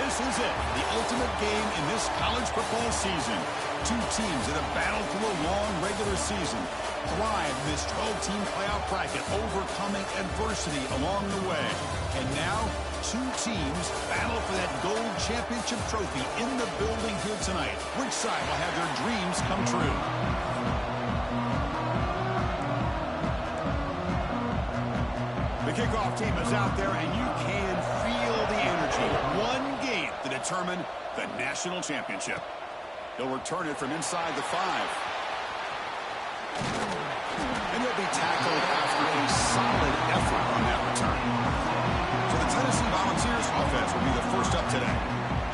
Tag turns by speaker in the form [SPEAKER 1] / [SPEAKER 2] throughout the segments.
[SPEAKER 1] This is it, the ultimate game in this college football season. Two teams that have battled through a long regular season, thrived in this 12-team playoff bracket, overcoming adversity along the way. And now, two teams battle for that gold championship trophy in the building here tonight. Which side will have their dreams come true? The kickoff team is out there, and you can feel the energy. One game to determine the national championship. They'll return it from inside the 5. And he'll be tackled after a solid effort on that return. So the Tennessee Volunteers offense will be the first up today.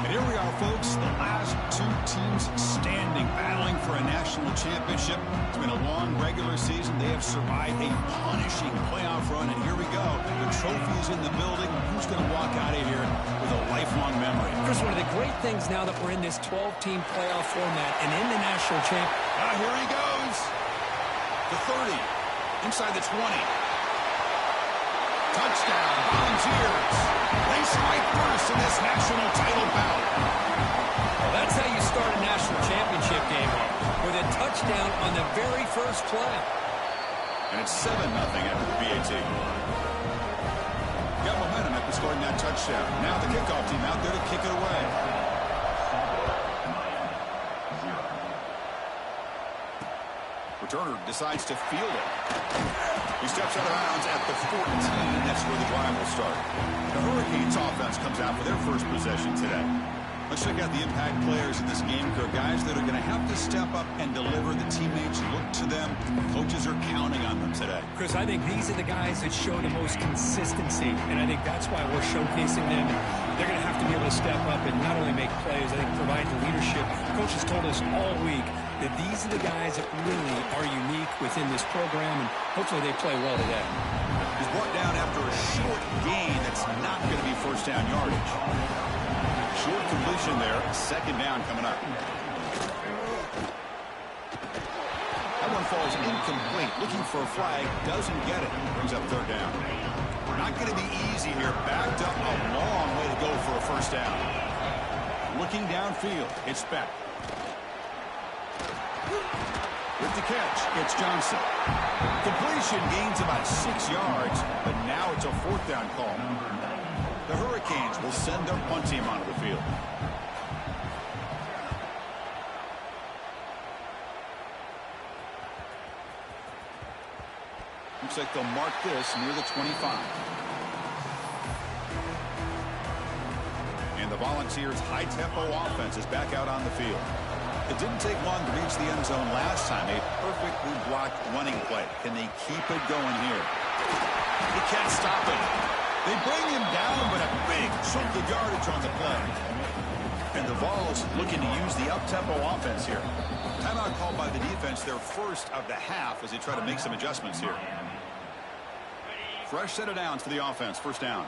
[SPEAKER 1] And here we are, folks, the last two teams standing, battling for a national championship. It's been a long regular season. They have survived a punishing playoff run, and here we go. The trophy is in the building. Who's going to walk out of here with a lifelong memory?
[SPEAKER 2] Chris, one of the great things now that we're in this 12-team playoff format and in the national champ.
[SPEAKER 1] Here he goes. The 30, inside the 20. Touchdown, Volunteers. They strike first in this national title bout.
[SPEAKER 2] Well, that's how you start a national championship game with a touchdown on the very first play.
[SPEAKER 1] And it's 7-0 after the BAT. Got momentum after scoring that touchdown. Now the kickoff team out there to kick it away. Returner decides to field it. He steps out of bounds at the 14. That's where the drive will start. The Hurricanes offense comes out for their first possession today. Let's check out the impact players in this game, guys that are going to have to step up and deliver. The teammates look to them. Coaches are counting on them today.
[SPEAKER 2] Chris, I think these are the guys that show the most consistency, and I think that's why we're showcasing them. They're going to have to be able to step up and not only make plays, I think provide the leadership. Coach has told us all week that these are the guys that really are unique within this program, and hopefully they play well today.
[SPEAKER 1] He's brought down after a short gain that's not going to be first down yardage. Short completion there, second down coming up. That one falls incomplete. Looking for a flag, doesn't get it. Brings up third down. Not going to be easy here. Backed up a long way to go for a first down. Looking downfield, it's Beck. With the catch, it's Johnson. Completion gains about 6 yards, but now it's a fourth down call. The Hurricanes will send their punt team onto the field. Looks like they'll mark this near the 25. And the Volunteers' high-tempo offense is back out on the field. It didn't take long to reach the end zone last time. A perfectly blocked running play. Can they keep it going here? He can't stop it. They bring him down, but a big chunk of yardage on the play. And the Vols looking to use the up-tempo offense here. Timeout called by the defense, their first of the half, as they try to make some adjustments here. Fresh set of downs for the offense. First down.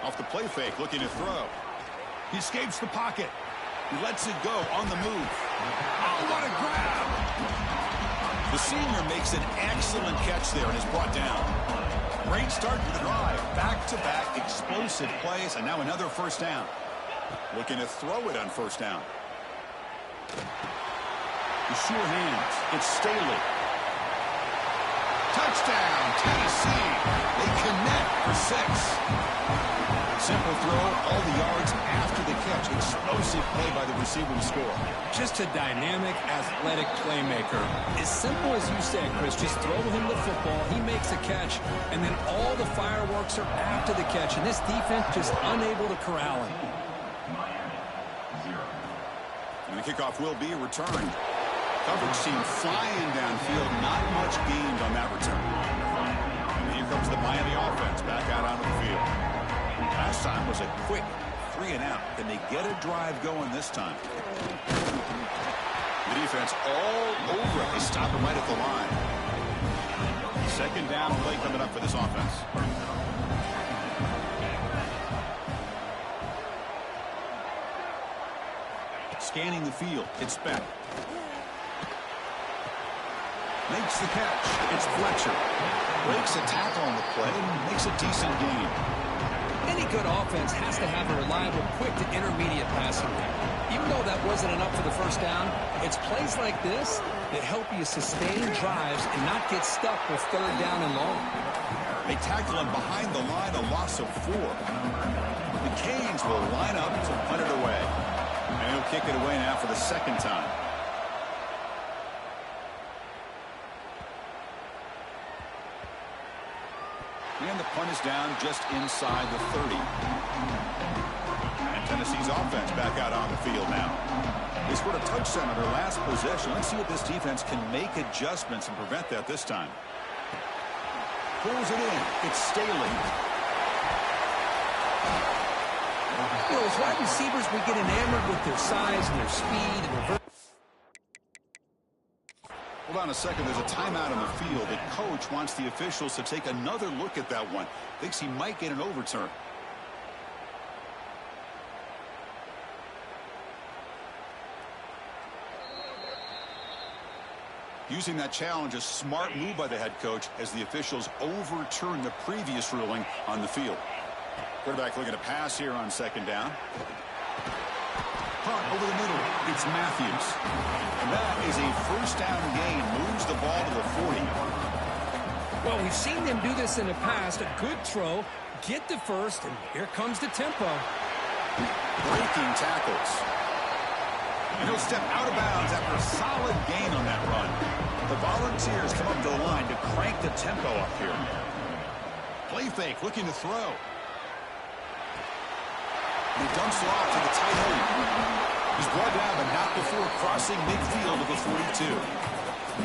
[SPEAKER 1] Off the play fake, looking to throw. He escapes the pocket. He lets it go on the move. Oh, what a grab! The senior makes an excellent catch there and is brought down. Great start to the drive. Back-to-back explosive plays, and now another first down. Looking to throw it on first down. The sure hands. It's Staley. Touchdown, Tennessee. They connect for 6. Simple throw, all the yards after the catch. Explosive play by the receiver to score.
[SPEAKER 2] Just a dynamic, athletic playmaker. As simple as you said, Chris, just throw him the football, he makes a catch, and then all the fireworks are after the catch, and this defense just unable to corral him.
[SPEAKER 1] And the kickoff will be returned. Coverage team flying downfield, not much gained on that return. And here comes the Miami offense back out onto the field. Last time was a quick 3-and-out. Can they get a drive going this time? The defense all over it. They stop him right at the line. Second down play coming up for this offense. Scanning the field. It's Beck. Makes the catch. It's Fletcher. Breaks a tackle on the play and makes a decent gain.
[SPEAKER 2] Any good offense has to have a reliable, quick to intermediate passing game. Even though that wasn't enough for the first down, it's plays like this that help you sustain drives and not get stuck with third down and long.
[SPEAKER 1] They tackle him behind the line, a loss of 4. The Canes will line up to punt it away. And he'll kick it away now for the second time. And the punt is down just inside the 30. And Tennessee's offense back out on the field now. They scored a touchdown on their last possession. Let's see if this defense can make adjustments and prevent that this time. Pulls it in. It's Staley.
[SPEAKER 2] You know, as wide receivers, we get enamored with their size and their speed and their
[SPEAKER 1] Hold on a second. There's a timeout on the field. The coach wants the officials to take another look at that one. Thinks he might get an overturn. Using that challenge, a smart move by the head coach as the officials overturn the previous ruling on the field. Quarterback looking to pass here on second down. Punt over the middle. It's Matthews. And that is a first down gain. Moves the ball to the 40.
[SPEAKER 2] Well, we've seen them do this in the past. A good throw, get the first, and here comes the tempo.
[SPEAKER 1] Breaking tackles. And he'll step out of bounds after a solid gain on that run. The Volunteers come up to the line to crank the tempo up here. Play fake, looking to throw. He dumps it off to the tight end. He's brought down, but not before crossing midfield of the 42.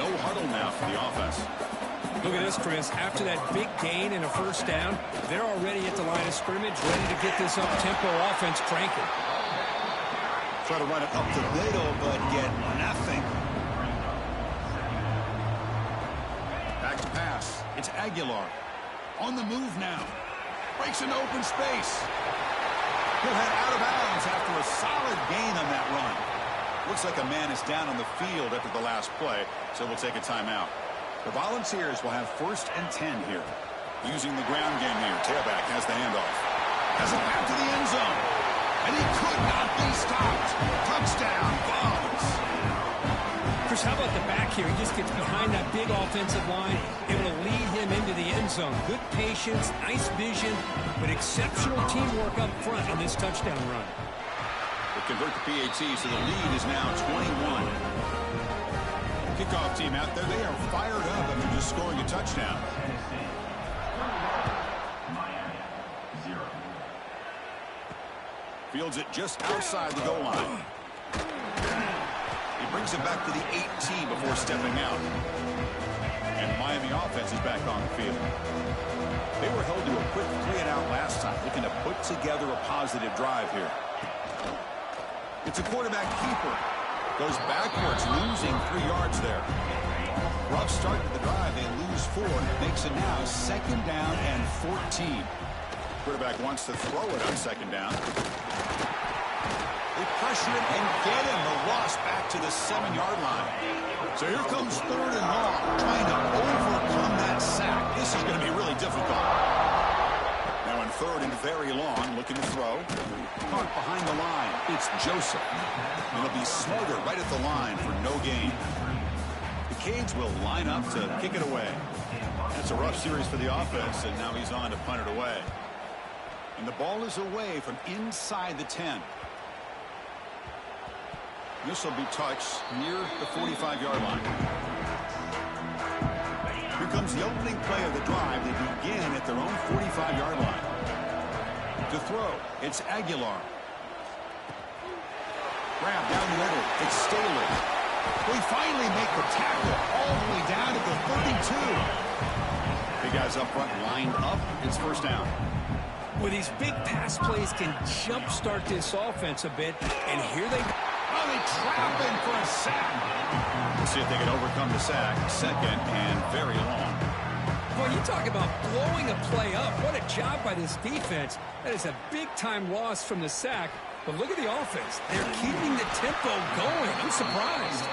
[SPEAKER 1] No huddle now for the offense.
[SPEAKER 2] Look at this, Chris. After that big gain and a first down, they're already at the line of scrimmage, ready to get this up-tempo offense cranking.
[SPEAKER 1] Try to run it up the middle, but get nothing. Back to pass. It's Aguilar. On the move now. Breaks into open space. He'll head out of bounds after a solid gain on that run. Looks like a man is down on the field after the last play, so we'll take a timeout. The Volunteers will have 1st and 10 here. Using the ground game here. Tailback has the handoff. Has it back to the end zone. And he could not be stopped. Touchdown, Vols.
[SPEAKER 2] Chris, how about the back here? He just gets behind that big offensive line, able to lead him into the end zone. Good patience, nice vision, but exceptional teamwork up front on this touchdown run.
[SPEAKER 1] They convert the PAT, so the lead is now 21. Kickoff team out there, they are fired up after just scoring a touchdown. Fields it just outside the goal line. He brings it back to the 18 before stepping out. And the Miami offense is back on the field. They were held to a quick 3-and-out last time, looking to put together a positive drive here. It's a quarterback keeper. Goes backwards, losing 3 yards there. Rough start to the drive. They lose 4. Makes it now 2nd down and 14. Quarterback wants to throw it on 2nd down. They pressure him and get him. The loss back to the 7-yard line. So here comes 3rd and long, trying to overcome that sack. This is going to be really difficult. Now in 3rd and very long, looking to throw. Caught behind the line. It's Joseph. And he'll be smothered right at the line for no gain. The Canes will line up to kick it away. That's a rough series for the offense, and now he's on to punt it away. And the ball is away from inside the 10. This will be touched near the 45-yard line. Here comes the opening play of the drive. They begin at their own 45-yard line. To throw, it's Aguilar. Grab down the middle. It's Staley. We finally make the tackle all the way down to the 32. Big guys up front lined up. It's 1st down.
[SPEAKER 2] Well, these big pass plays can jumpstart this offense a bit, and here they go.
[SPEAKER 1] Oh, they trap him for a sack. We'll see if they can overcome the sack. 2nd and very long.
[SPEAKER 2] Boy, you talk about blowing a play up. What a job by this defense. That is a big-time loss from the sack. But look at the offense. They're keeping the tempo going. I'm surprised.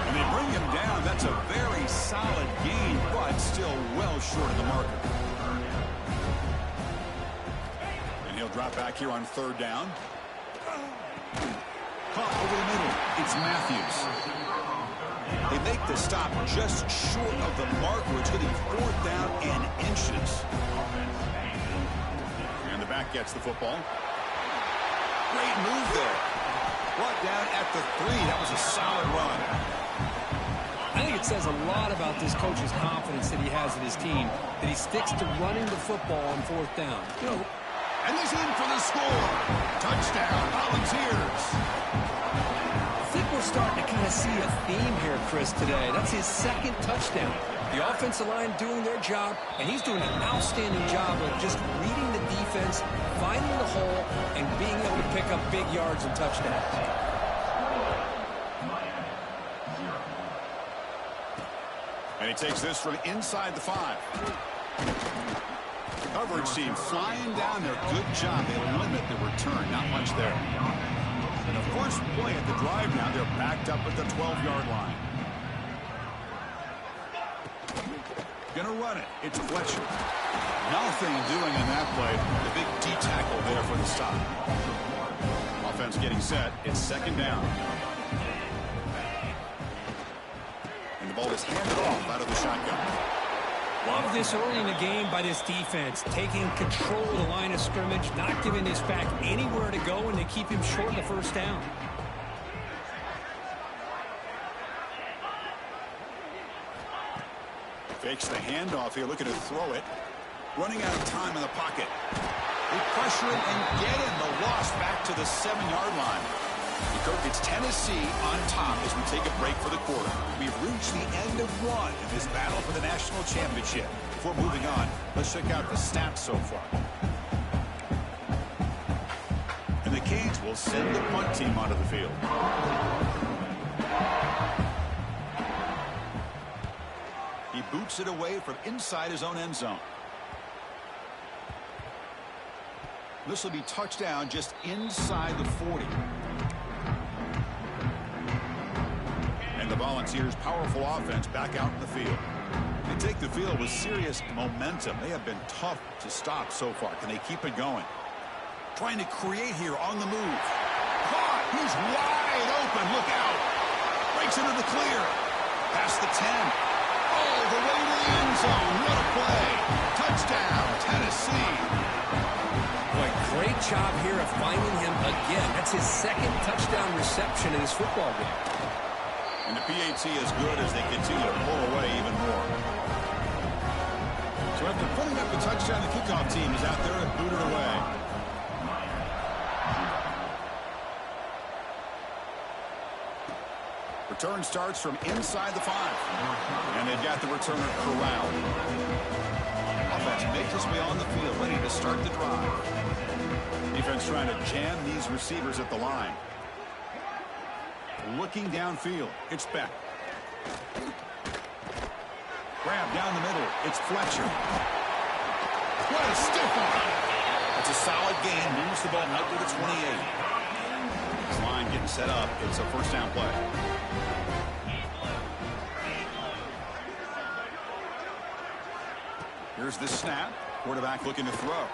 [SPEAKER 1] And they bring him down. That's a very solid gain, but still well short of the marker. And They'll drop back here on third down. Caught over the middle. It's Matthews. They make the stop just short of the marker. It's going to be fourth down and inches. And the back gets the football. Great move there. Brought down at the 3. That was a solid run.
[SPEAKER 2] I think it says a lot about this coach's confidence that he has in his team, that he sticks to running the football on fourth down.
[SPEAKER 1] And he's in for the score. Touchdown, Volunteers.
[SPEAKER 2] I think we're starting to kind of see a theme here, Chris, today. That's his second touchdown. The offensive line doing their job, and he's doing an outstanding job of just reading the defense, finding the hole, and being able to pick up big yards and touchdowns.
[SPEAKER 1] And he takes this from inside the 5. Coverage team flying down there. Good job. They limit the return. Not much there. And the first play at the drive now, they're backed up at the 12-yard line. Gonna run it. It's Fletcher. Nothing doing in that play. The big D tackle there for the stop. Offense getting set. It's second down. And the ball is handed off out of the shotgun.
[SPEAKER 2] Love this early in the game by this defense, taking control of the line of scrimmage, not giving this back anywhere to go, and they keep him short of the first down.
[SPEAKER 1] Fakes the handoff here, looking to throw it. Running out of time in the pocket. They pressure him and get him. The loss back to the 7-yard line. It's Tennessee on top as we take a break for the quarter. We've reached the end of one in this battle for the national championship. Before moving on, let's check out the stats so far. And the Canes will send the punt team onto the field. He boots it away from inside his own end zone. This will be touchdown just inside the 40. The Volunteers' powerful offense back out in the field. They take the field with serious momentum. They have been tough to stop so far. Can they keep it going? Trying to create here on the move. Caught! He's wide open. Look out! Breaks into the clear. Past the 10. All the way to the end zone. What a play! Touchdown, Tennessee.
[SPEAKER 2] Boy, great job here of finding him again. That's his second touchdown reception in this football game.
[SPEAKER 1] And the PAT is good as they continue to pull away even more. So after putting up the touchdown, the kickoff team is out there and booted away. Return starts from inside the 5. And they've got the returner corralled. Offense makes its way on the field, ready to start the drive. Defense trying to jam these receivers at the line. Looking downfield. It's Beck. Grab down the middle. It's Fletcher. What a stiff one. It's a solid gain. Moves the ball out to the 28. This line getting set up. It's a first down play. Here's the snap. Quarterback looking to throw.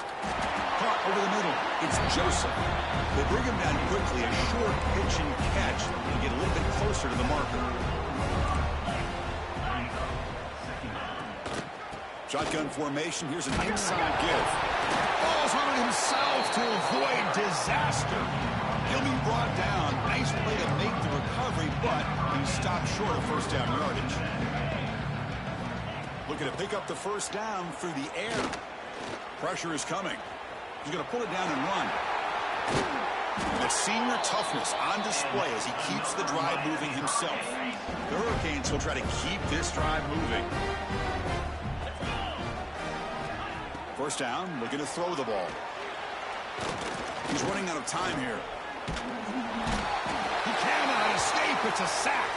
[SPEAKER 1] Caught over the middle. It's Joseph. They bring him down quickly. A short pitch and catch to get a little bit closer to the marker. Shotgun formation. Here's an inside give. Falls on it himself to avoid disaster. He'll be brought down. Nice way to make the recovery, but he stopped short of first down yardage. Looking to pick up the first down through the air. Pressure is coming. He's going to pull it down and run. And the senior toughness on display as he keeps the drive moving himself. The Hurricanes will try to keep this drive moving. First down, looking to throw the ball. He's running out of time here. He cannot escape. It's a sack.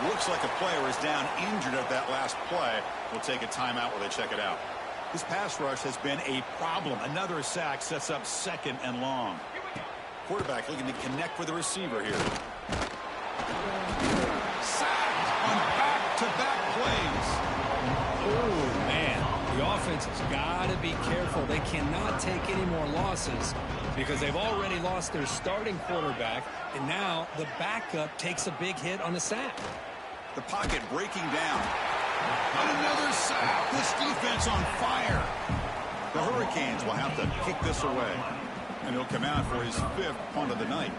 [SPEAKER 1] Looks like a player is down injured at that last play. We'll take a timeout while they check it out. This pass rush has been a problem. Another sack sets up second and long. Quarterback looking to connect with the receiver here. Sacked on back-to-back plays.
[SPEAKER 2] Oh, man. The offense defense has got to be careful. They cannot take any more losses because they've already lost their starting quarterback, and now the backup takes a big hit on the sack.
[SPEAKER 1] The pocket breaking down. And another sack. This defense on fire. The Hurricanes will have to kick this away. And he'll come out for his 5th punt of the night.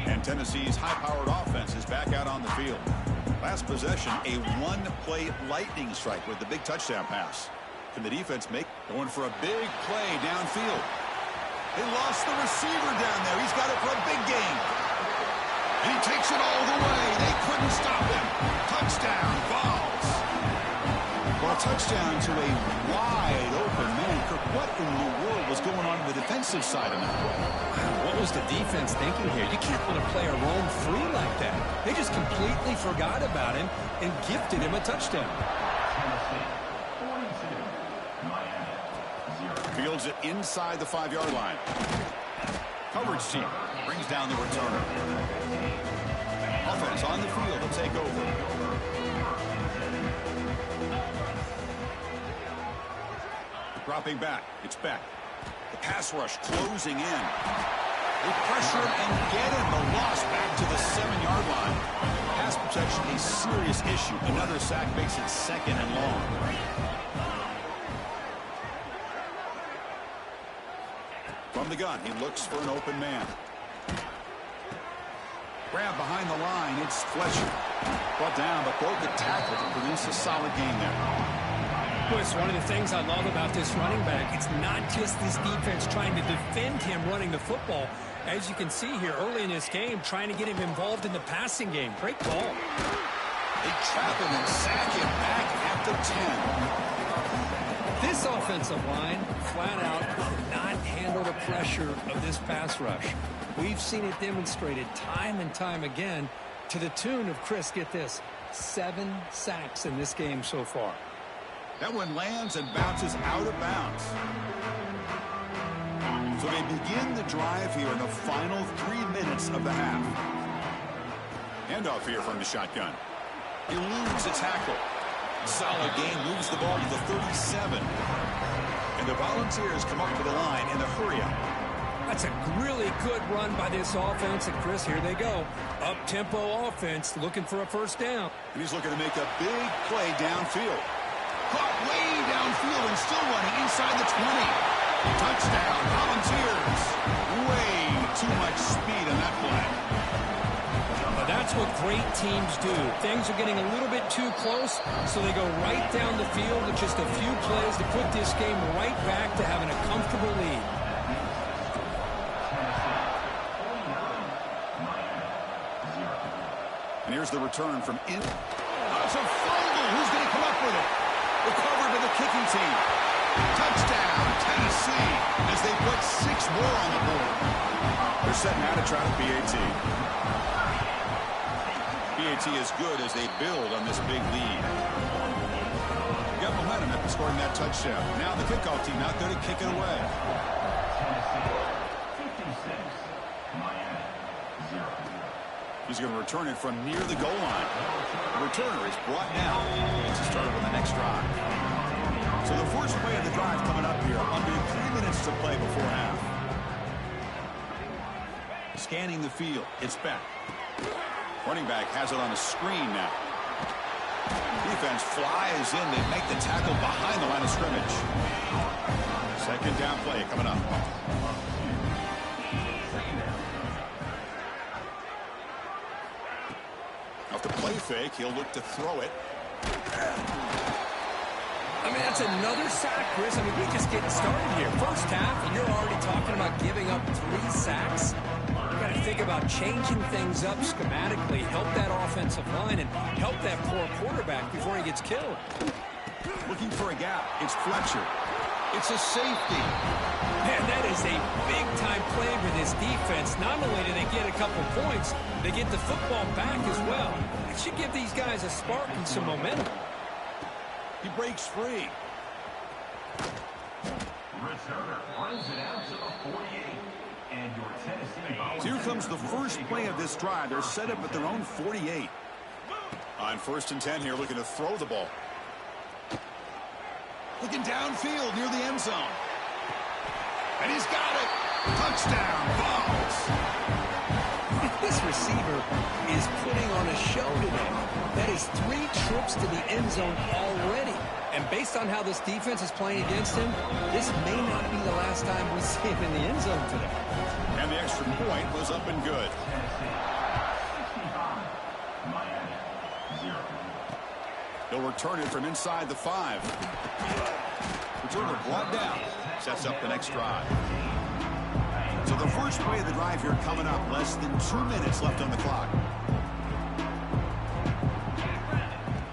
[SPEAKER 1] And Tennessee's high-powered offense is back out on the field. Last possession, a one-play lightning strike with the big touchdown pass. Can the defense make going for a big play downfield? They lost the receiver down there. He's got it for a big gain. And he takes it all the way. They couldn't stop him. Touchdown, Vols. Well, touchdown to a wide open man. Kirk, what in the world was going on in the defensive side of that play?
[SPEAKER 2] What was the defense thinking here? You can't let a player roam free like that. They just completely forgot about him and gifted him a touchdown.
[SPEAKER 1] Fields it inside the 5-yard line. Coverage team brings down the returner. Offense on the field will take over. Dropping back. It's back. The pass rush closing in. They pressure him and get him. The loss back to the 7-yard line. Pass protection a serious issue. Another sack makes it 2nd and long. From the gun, he looks for an open man. Grab behind the line, it's Fletcher. Brought down, but broke the tackle to produce a solid gain there.
[SPEAKER 2] Chris, one of the things I love about this running back, it's not just this defense trying to defend him running the football. As you can see here early in this game, trying to get him involved in the passing game. Great ball.
[SPEAKER 1] They trap him and sack him back at the 10.
[SPEAKER 2] This offensive line, flat out, could not handle the pressure of this pass rush. We've seen it demonstrated time and time again to the tune of, Chris, get this, 7 sacks in this game so far.
[SPEAKER 1] That one lands and bounces out of bounds. So they begin the drive here in the final 3 minutes of the half. Handoff here from the shotgun. Eludes a tackle. Solid gain, moves the ball to the 37. And the Volunteers come up to the line in a hurry-up.
[SPEAKER 2] That's a really good run by this offense. And, Chris, here they go. Up-tempo offense looking for a first down.
[SPEAKER 1] And he's looking to make a big play downfield. Caught way downfield and still running inside the 20. Touchdown, Volunteers. Way too much speed on that play.
[SPEAKER 2] That's what great teams do. Things are getting a little bit too close, so they go right down the field with just a few plays to put this game right back to having a comfortable lead.
[SPEAKER 1] And here's the return from in. Oh, it's a fumble. Who's going to come up with it? Recovered by the kicking team. Touchdown, Tennessee, as they put 6 more on the board. They're setting out to try to PAT. PAT is good as they build on this big lead. Got momentum after scoring that touchdown. Now the kickoff team out there to kick it away. He's going to return it from near the goal line. The returner is brought down to start on the next drive. So the first play of the drive coming up here. Under 3 minutes to play before half. Scanning the field. It's back. Running back has it on a screen now. Defense flies in. They make the tackle behind the line of scrimmage. 2nd down play coming up. Off the play fake, he'll look to throw it.
[SPEAKER 2] I mean, that's another sack, Chris. I mean, we're just getting started here. First half, and you're already talking about giving up 3 sacks. You got to think about changing things up schematically, help that offensive line, and help that poor quarterback before he gets killed.
[SPEAKER 1] Looking for a gap. It's Fletcher. It's a safety.
[SPEAKER 2] Man, that is a big-time play for this defense. Not only do they get a couple points, they get the football back as well. It should give these guys a spark and some momentum.
[SPEAKER 1] He breaks free.
[SPEAKER 3] Returner brings it out to the 48. And your Tennessee.
[SPEAKER 1] So here comes the first play of this drive. They're set up at their own 48. On 1st and 10 here, looking to throw the ball. Looking downfield near the end zone. And he's got it. Touchdown, Vols.
[SPEAKER 2] This receiver is putting on a show today. That is 3 trips to the end zone already. And based on how this defense is playing against him, this may not be the last time we see him in the end zone today.
[SPEAKER 1] And the extra point was up and good. They'll return it from inside the 5. Returner brought down. Sets up the next drive. So the first play of the drive here coming up. Less than 2 minutes left on the clock.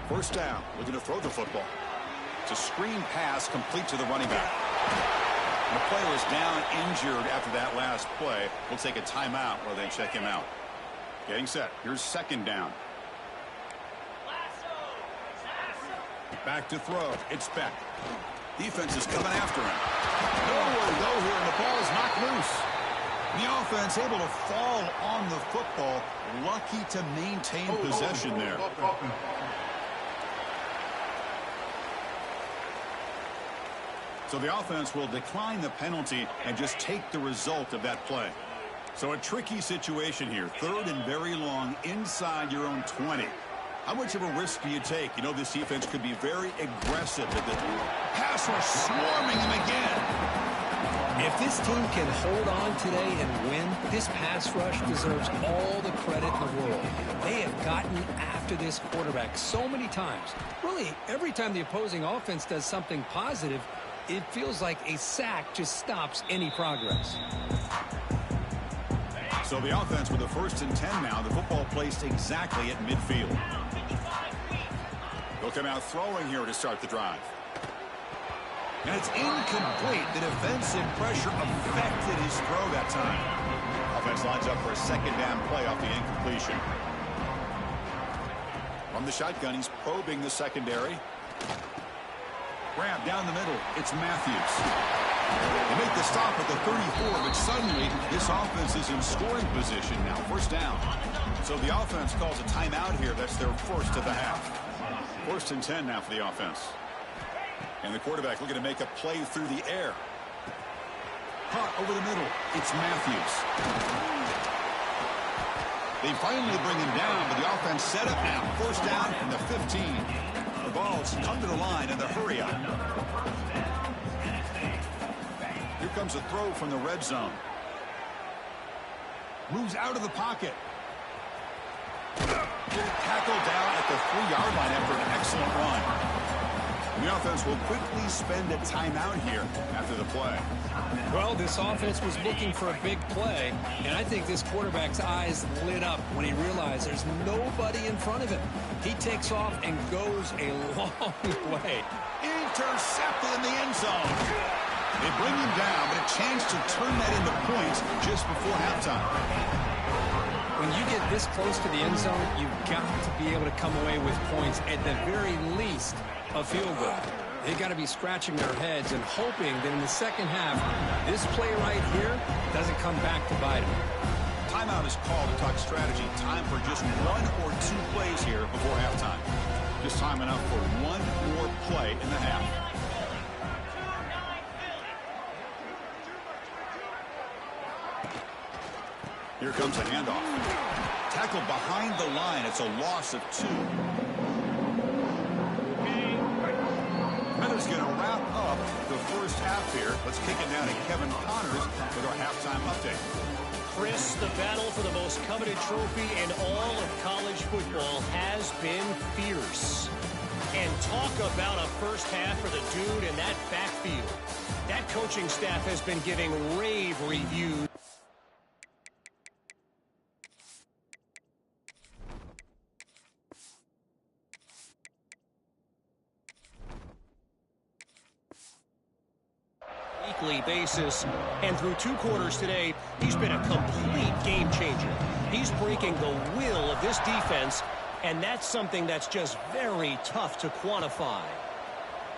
[SPEAKER 1] First down. Looking to throw the football. It's a screen pass complete to the running back. The player is down injured after that last play. We'll take a timeout while they check him out. Getting set. Here's 2nd down. Back to throw. It's Beck. Defense is coming after him. Nowhere to go here, and the ball is knocked loose. The offense able to fall on the football. Lucky to maintain possession there. So the offense will decline the penalty and just take the result of that play. So a tricky situation here. 3rd and very long inside your own 20. How much of a risk do you take? You know, this defense could be very aggressive at the pass rush, swarming him again.
[SPEAKER 2] If this team can hold on today and win, this pass rush deserves all the credit in the world. They have gotten after this quarterback so many times. Really, every time the opposing offense does something positive, it feels like a sack just stops any progress.
[SPEAKER 1] So the offense with the 1st and 10 now. The football placed exactly at midfield. They'll come out throwing here to start the drive. And it's incomplete. The defensive pressure affected his throw that time. Offense lines up for a 2nd down play off the incompletion. From the shotgun, he's probing the secondary. Grab down the middle. It's Matthews. They make the stop at the 34, but suddenly this offense is in scoring position now. 1st down. So the offense calls a timeout here. That's their 1st of the half. 1st and 10 now for the offense. And the quarterback looking to make a play through the air. Caught over the middle. It's Matthews. They finally bring him down, but the offense set up now. 1st down from the 15. The Vols come to the line in the hurry up. Here comes a throw from the red zone. Moves out of the pocket. Tackled down at the 3-yard line after an excellent run. And the offense will quickly spend a timeout here after the play.
[SPEAKER 2] Well, this offense was looking for a big play, and I think this quarterback's eyes lit up when he realized there's nobody in front of him. He takes off and goes a long way.
[SPEAKER 1] Intercepted in the end zone. They bring him down, but a chance to turn that into points just before halftime.
[SPEAKER 2] When you get this close to the end zone, you've got to be able to come away with points, at the very least, a field goal. They've got to be scratching their heads and hoping that in the second half, this play right here doesn't come back to bite them.
[SPEAKER 1] Timeout is called to talk strategy. Time for just 1 or 2 plays here before halftime. Just time enough for 1 more play in the half. Here comes a handoff. Tackled behind the line. It's a loss of 2. Miller's going to wrap up the first half here. Let's kick it down to Kevin Connors with our halftime update.
[SPEAKER 4] Chris, the battle for the most coveted trophy in all of college football has been fierce. And talk about a first half for the dude in that backfield. That coaching staff has been giving rave reviews. Basis, and through 2 quarters today, he's been a complete game changer. He's breaking the will of this defense, and that's something that's just very tough to quantify.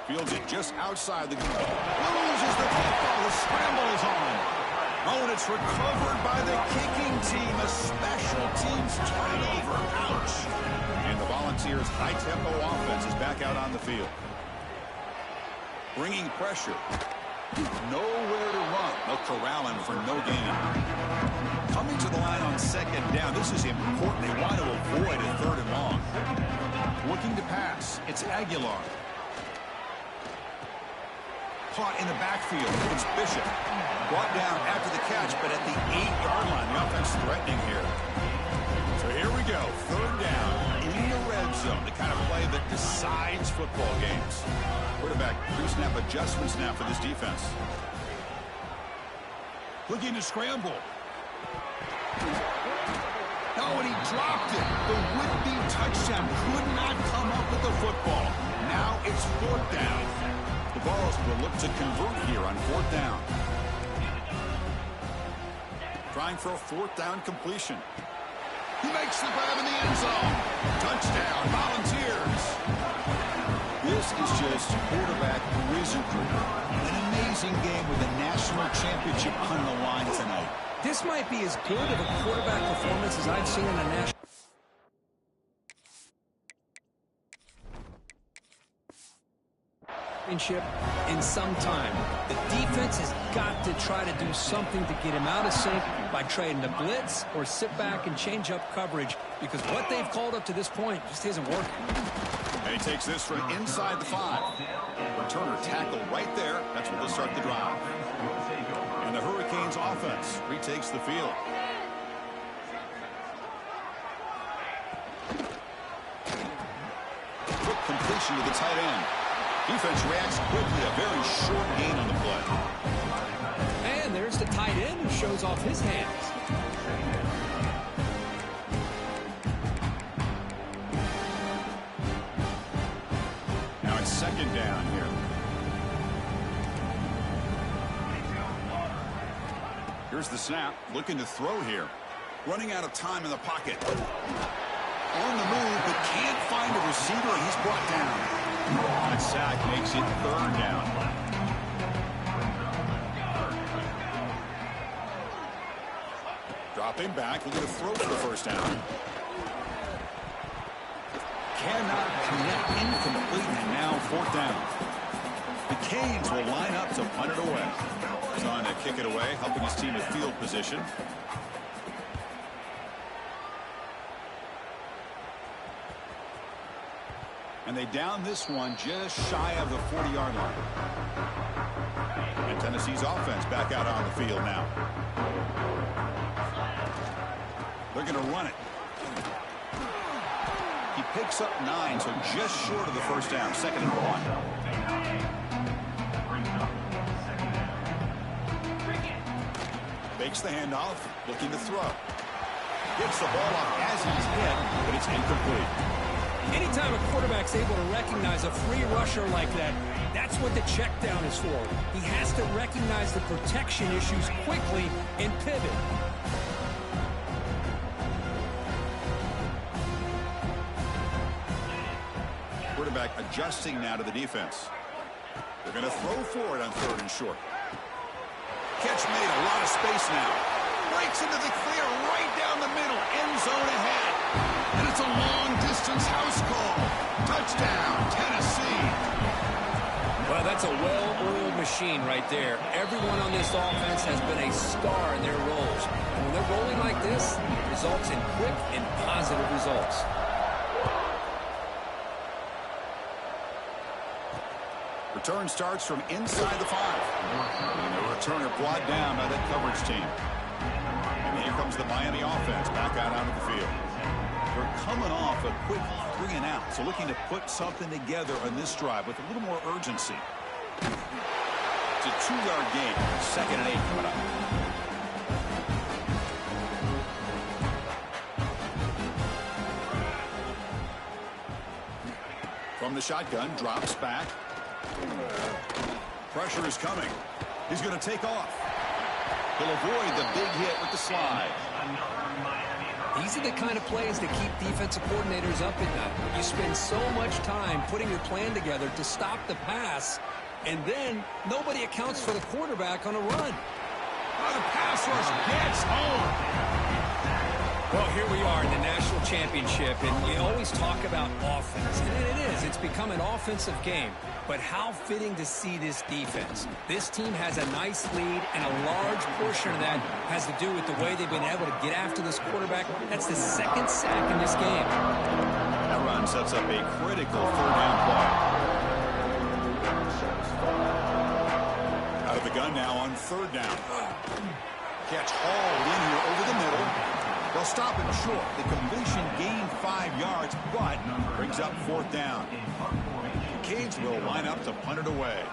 [SPEAKER 1] Fields it just outside the goal. loses the football. The scramble is on. Oh, and it's recovered by the kicking team. A special teams turnover. Ouch. And the Volunteers' high-tempo offense is back out on the field. Bringing pressure. Nowhere to run. They'll corral him for no gain. Coming to the line on second down. This is important. They want to avoid a third and long. Looking to pass. It's Aguilar. Caught in the backfield. It's Bishop. Brought down after the catch, but at the 8-yard line. The offense threatening here. So here we go. Third down in the red zone. The kind of play that decides football games. Quarterback pre-snap adjustments now for this defense. Looking to scramble. Oh, and he dropped it. The would-be touchdown could not come up with the football. Now it's fourth down. The Vols will look to convert here on fourth down. Trying for a fourth down completion. He makes the grab in the end zone. Touchdown, Volunteers. This is just quarterback wizardry. An amazing game with a national championship on the line tonight.
[SPEAKER 2] This might be as good of a quarterback performance as I've seen in a national championship in some time. The defense has got to try to do something to get him out of sync by trading the blitz or sit back and change up coverage, because what they've called up to this point just isn't working.
[SPEAKER 1] And he takes this from inside the 5. Returner tackle right there. That's where they'll start the drive. And the Hurricanes offense retakes the field. Quick completion to the tight end. Defense reacts quickly. A very short gain on the play.
[SPEAKER 2] And there's the tight end who shows off his hands.
[SPEAKER 1] Now it's second down here. Here's the snap. Looking to throw here. Running out of time in the pocket. On the move, but can't find a receiver, and he's brought down. That sack makes it third down. Dropping back, looking to throw for the first down. Cannot connect, incomplete, and now fourth down. The Canes will line up to punt it away. He's on to kick it away, helping his team with field position. And they down this one just shy of the 40-yard line. And Tennessee's offense back out on the field now. They're going to run it. He picks up 9, so just short of the first down. Second and 1. Fakes the handoff, looking to throw. Gets the ball off as he's hit, but it's incomplete.
[SPEAKER 2] Anytime a quarterback's able to recognize a free rusher like that, that's what the check down is for. He has to recognize the protection issues quickly and pivot.
[SPEAKER 1] Quarterback adjusting now to the defense. They're going to throw for it on third and short. Catch made, a lot of space now. Breaks into the clear right down the middle. End zone ahead. And it's a long-distance house call. Touchdown, Tennessee.
[SPEAKER 2] Well, that's a well-oiled machine right there. Everyone on this offense has been a star in their roles. And when they're rolling like this, it results in quick and positive results.
[SPEAKER 1] Return starts from inside the 5. And the returner brought down by that coverage team. And here comes the Miami offense back out onto the field. They're coming off a quick 3 and out, so looking to put something together on this drive with a little more urgency. It's a 2-yard gain. Second and 8 coming up. From the shotgun, drops back. Pressure is coming. He's going to take off. He'll avoid the big hit with the slide.
[SPEAKER 2] These are the kind of plays that keep defensive coordinators up at night. You spend so much time putting your plan together to stop the pass, And then nobody accounts for the quarterback on a run. Oh, the pass rush gets home. Well, here we are in the national championship, and you always talk about offense. And it is. It's become an offensive game. But how fitting to see this defense. This team has a nice lead, and a large portion of that has to do with the way they've been able to get after this quarterback. That's the second sack in this game.
[SPEAKER 1] That run sets up a critical third down play. Out of the gun now on third down. Catch hauled in here over the middle. They'll stop him short. The completion gained 5 yards, but brings up fourth down. The Canes will line up to punt it away.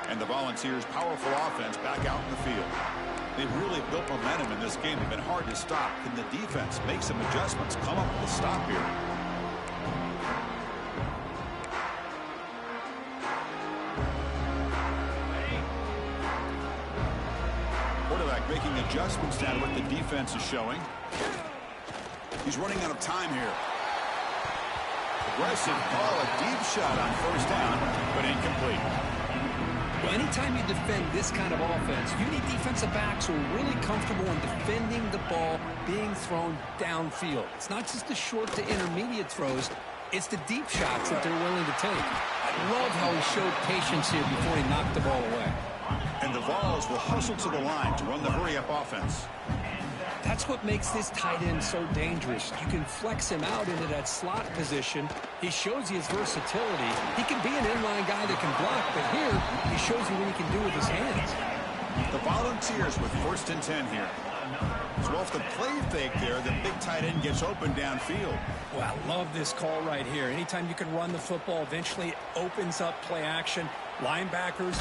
[SPEAKER 1] And the Volunteers' powerful offense back out in the field. They've really built momentum in this game. They've been hard to stop. Can the defense make some adjustments? Come up with a stop here. Quarterback making adjustments down to what the defense is showing. He's running out of time here. Aggressive call, a deep shot on first down, but incomplete.
[SPEAKER 2] Well, anytime you defend this kind of offense, you need defensive backs who are really comfortable in defending the ball being thrown downfield. It's not just the short to intermediate throws, it's the deep shots that they're willing to take. I love how he showed patience here before he knocked the ball away.
[SPEAKER 1] And the Vols will hustle to the line to run the hurry-up offense.
[SPEAKER 2] That's what makes this tight end so dangerous. You can flex him out into that slot position. He shows you his versatility. He can be an inline guy that can block, but here he shows you what he can do with his hands.
[SPEAKER 1] The Volunteers with 1st and 10 here. So off the play fake there, the big tight end gets open downfield.
[SPEAKER 2] Well, I love this call right here. Anytime you can run the football, eventually it opens up play action. Linebackers.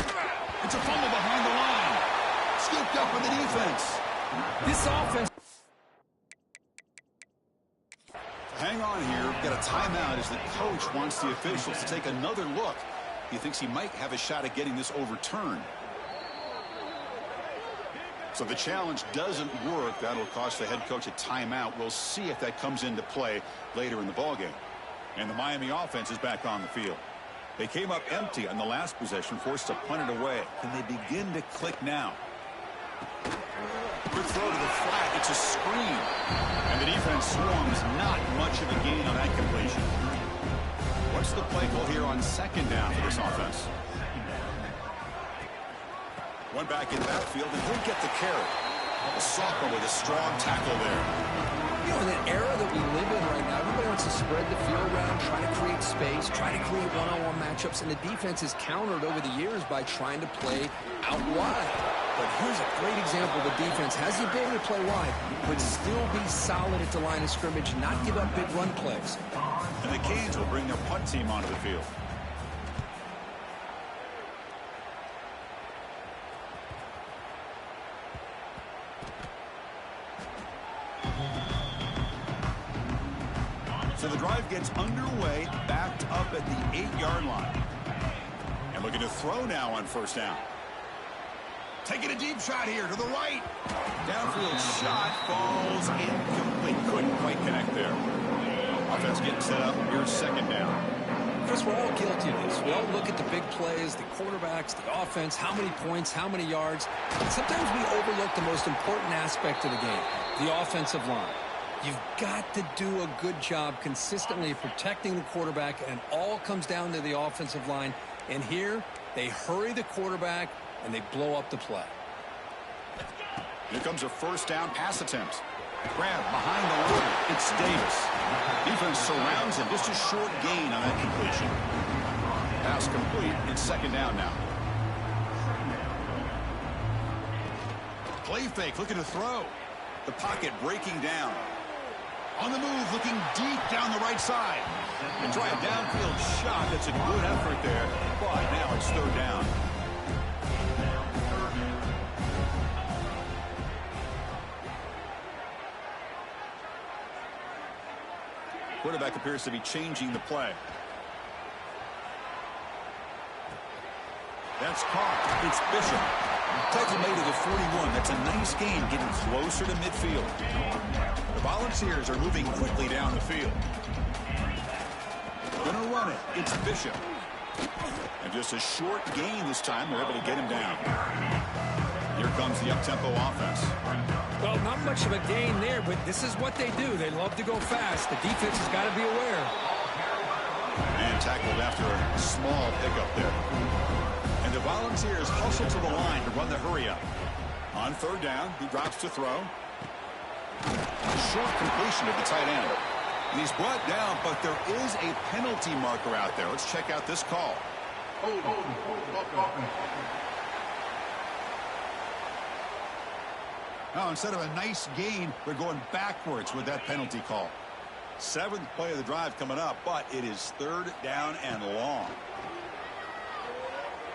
[SPEAKER 1] It's a fumble behind the line. Scooped up with the defense.
[SPEAKER 2] This offense.
[SPEAKER 1] Hang on here. Got a timeout as the coach wants the officials to take another look. He thinks he might have a shot at getting this overturned. So the challenge doesn't work. That'll cost the head coach a timeout. We'll see if that comes into play later in the ballgame. And the Miami offense is back on the field. They came up empty on the last possession, forced to punt it away. Can they begin to click now? Good throw to the flat. It's a screen. And the defense swarms. Not much of a gain on that completion. What's the play call here on second down for this offense? One back in backfield, and he'll get the carry. A sophomore with a strong tackle there.
[SPEAKER 2] You know, in that era that we live in right now, everybody wants to spread the field around, try to create space, try to create one-on-one matchups, and the defense is countered over the years by trying to play out wide. But here's a great example. The defense has the ability to play wide, but still be solid at the line of scrimmage, not give up big run plays.
[SPEAKER 1] And the Canes will bring their punt team onto the field. So the drive gets underway, backed up at the 8-yard line. And looking to throw now on first down. Taking a deep shot here to the right. Downfield shot falls incomplete. Couldn't quite connect there. Offense getting set up. Here's second down.
[SPEAKER 2] Chris, we're all guilty of this. We all look at the big plays, the quarterbacks, the offense, how many points, how many yards. And sometimes we overlook the most important aspect of the game, the offensive line. You've got to do a good job consistently protecting the quarterback, and it all comes down to the offensive line. And here, they hurry the quarterback, and they blow up the play.
[SPEAKER 1] Here comes a first down pass attempt. Grab behind the line. It's Davis. Defense surrounds him. Just a short gain on that completion. Pass complete. It's second down now. Play fake. Looking to throw. The pocket breaking down. On the move, looking deep down the right side. And try a downfield shot. That's a good effort there. But now it's third down. Quarterback appears to be changing the play. That's caught. It's Bishop. Tackle made to the 41. That's a nice gain, getting closer to midfield. The Volunteers are moving quickly down the field. Gonna run it. It's Bishop. And just a short gain this time. They're able to get him down. Here comes the up-tempo offense.
[SPEAKER 2] Well, not much of a gain there, but this is what they do. They love to go fast. The defense has got to be aware.
[SPEAKER 1] And tackled after a small pickup there. And the Volunteers hustle to the line to run the hurry up. On third down, he drops to throw. Short completion of the tight end. And he's brought down, but there is a penalty marker out there. Let's check out this call. Now, instead of a nice gain, they're going backwards with that penalty call. 7th play of the drive coming up, but it is 3rd down and long.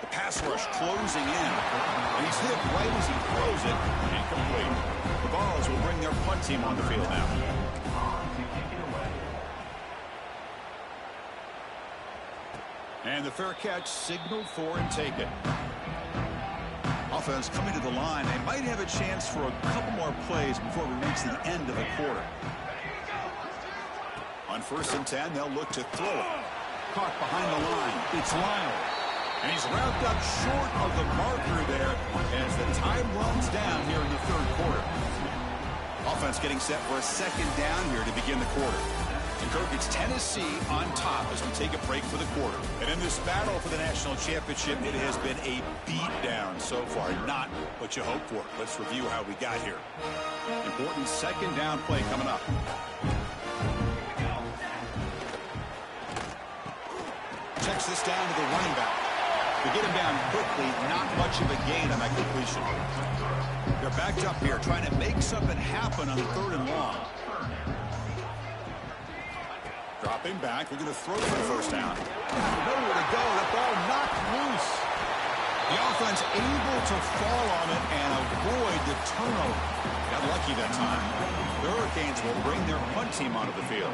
[SPEAKER 1] The pass rush closing in, and he's hit right as he throws it. Incomplete. The Vols will bring their punt team on the field now. And the fair catch signaled for and taken. Offense coming to the line. They might have a chance for a couple more plays before we reach the end of the quarter. On 1st and 10, they'll look to throw it. Caught behind the line. It's Lyle. And he's wrapped up short of the marker there as the time runs down here in the 3rd quarter. Offense getting set for a 2nd down here to begin the quarter. And Kirk, it's Tennessee on top as we take a break for the quarter. And in this battle for the national championship, it has been a beatdown so far. Not what you hoped for. Let's review how we got here. Important 2nd down play coming up. Checks this down to the running back. To get him down quickly, not much of a gain on that completion. They're backed up here, trying to make something happen on the 3rd and long. Dropping back, looking to throw for the 1st down. Nowhere to go, the ball knocked loose. The offense able to fall on it and avoid the turnover. Got lucky that time. The Hurricanes will bring their punt team onto the field.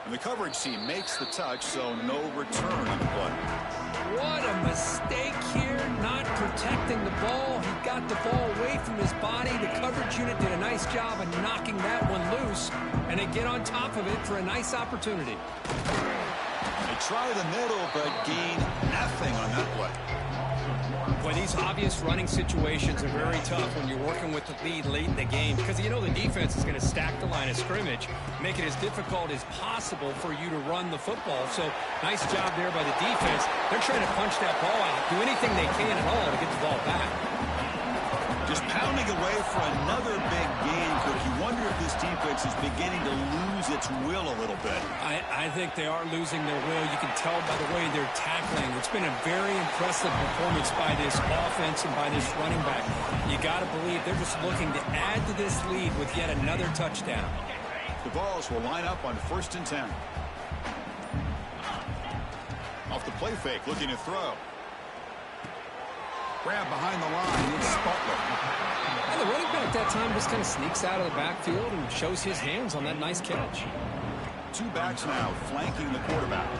[SPEAKER 1] And the coverage team makes the touch, so no return on the play.
[SPEAKER 2] What a mistake here, not protecting the ball. He got the ball away from his body. The coverage unit did a nice job of knocking that one loose, and they get on top of it for a nice opportunity.
[SPEAKER 1] They try the middle, but gain nothing on that play.
[SPEAKER 2] Boy, these obvious running situations are very tough when you're working with the lead late in the game because you know the defense is going to stack the line of scrimmage, make it as difficult as possible for you to run the football. So nice job there by the defense. They're trying to punch that ball out, do anything they can at all to get the ball back.
[SPEAKER 1] Just pounding away for another big gain. You wonder if this defense is beginning to lose its will a little bit.
[SPEAKER 2] I think they are losing their will. You can tell by the way they're tackling. It's been a very impressive performance by this offense and by this running back. You got to believe they're just looking to add to this lead with yet another touchdown.
[SPEAKER 1] The Vols will line up on 1st and 10. Off the play fake, looking to throw. Grab behind the line, it's Butler.
[SPEAKER 2] And the running back that time just kind of sneaks out of the backfield and shows his hands on that nice catch.
[SPEAKER 1] 2 backs now flanking the quarterback.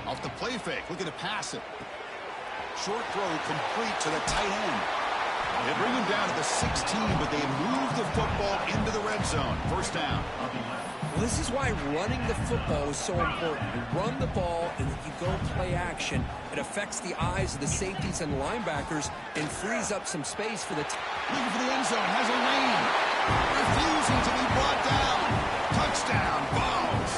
[SPEAKER 1] Off the play fake, looking to pass it. Short throw complete to the tight end. They bring him down to the 16, but they move the football into the red zone. 1st down.
[SPEAKER 2] Well, this is why running the football is so important. You run the ball and then you go play action. It affects the eyes of the safeties and linebackers and frees up some space for the
[SPEAKER 1] looking for the end zone, has a lane. Refusing to be brought down. Touchdown, Vols.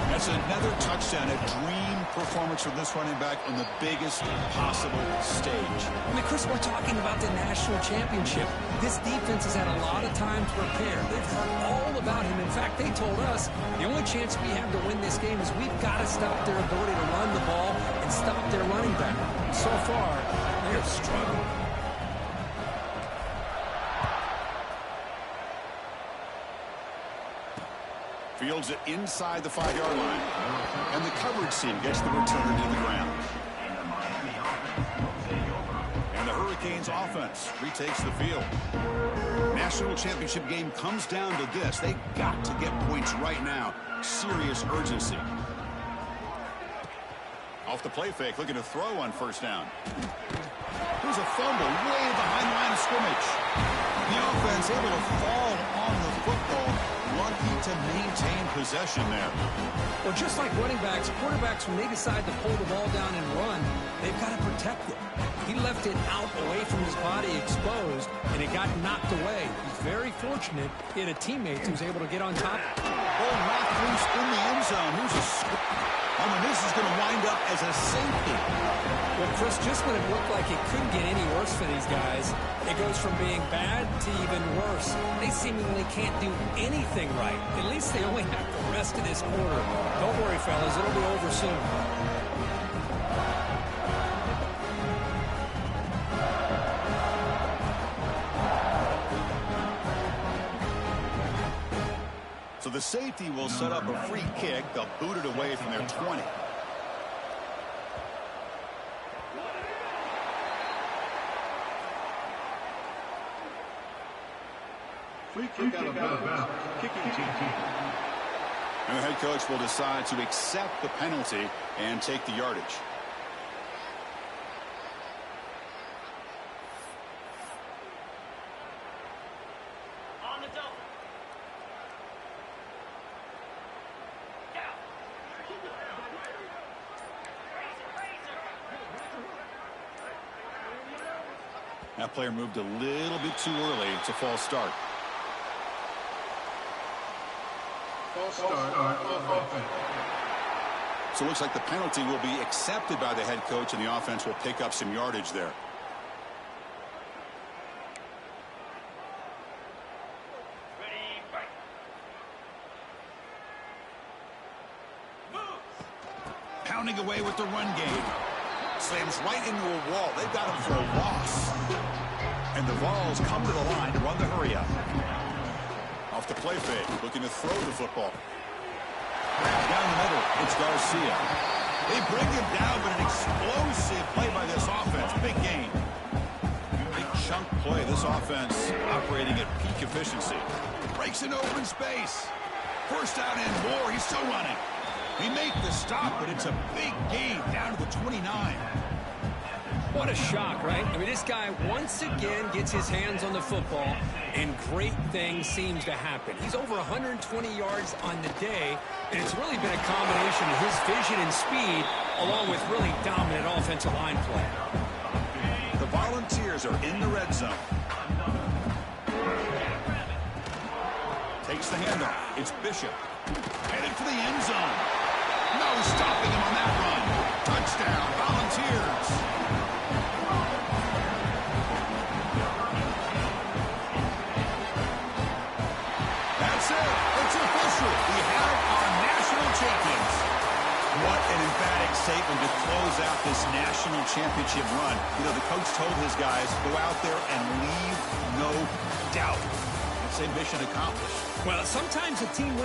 [SPEAKER 1] That's another touchdown, a dream performance from this running back on the biggest possible stage.
[SPEAKER 2] I mean, Chris, we're talking about the national championship. This defense has had a lot of time to prepare. They've heard all about him. In fact, they told us the only chance we have to win this game is we've got to stop their ability to run the ball and stop their running back. So far, they're struggling.
[SPEAKER 1] Fields it inside the 5-yard line. And the coverage team gets the return to the ground. And the Hurricanes Hurricanes offense retakes the field. National championship game comes down to this. They've got to get points right now. Serious urgency. Off the play fake, looking to throw on first down. There's a fumble way behind the line of scrimmage. The offense able to fall on the football. Lucky to maintain possession there.
[SPEAKER 2] Well, just like running backs, quarterbacks, when they decide to pull the ball down and run, they've got to protect it. He left it out away from his body exposed, and it got knocked away. He's very fortunate he had a teammate who was able to get on top.
[SPEAKER 1] Ball knocked loose in the end zone. Here's a and this is going to wind up as a safety.
[SPEAKER 2] Well, Chris, just when it looked like it couldn't get any worse for these guys, it goes from being bad to even worse. They seemingly can't do anything right. At least they only have the rest of this quarter. Don't worry, fellas. It'll be over soon.
[SPEAKER 1] So the safety will set up a free kick. They'll boot it away from their 20.
[SPEAKER 3] Free kick out of bounds. Kicking team.
[SPEAKER 1] And the head coach will decide to accept the penalty and take the yardage. That player moved a little bit too early. It's a false start. So it looks like the penalty will be accepted by the head coach, and the offense will pick up some yardage there. Pounding away with the run game. Slams right into a wall. They've got him for a loss. And the Vols come to the line to run the hurry up. Off the play fake, looking to throw the football. Down the middle, it's Garcia. They bring him down, but an explosive play by this offense. Big gain. Big chunk play. This offense operating at peak efficiency. Breaks in open space. First down and more. He's still running. They make the stop, but it's a big gain down to the 29.
[SPEAKER 2] What a shock, right? I mean, this guy once again gets his hands on the football, and great things seems to happen. He's over 120 yards on the day, and it's really been a combination of his vision and speed, along with really dominant offensive line play.
[SPEAKER 1] The Volunteers are in the red zone. Takes the handoff. It's Bishop. Headed for the end zone. No stopping him on that run. Touchdown, Volunteers. That's it. It's official. We have our national champions. What an emphatic statement to close out this national championship run. You know, the coach told his guys, go out there and leave no doubt. It's a mission accomplished.
[SPEAKER 2] Well, sometimes a team wins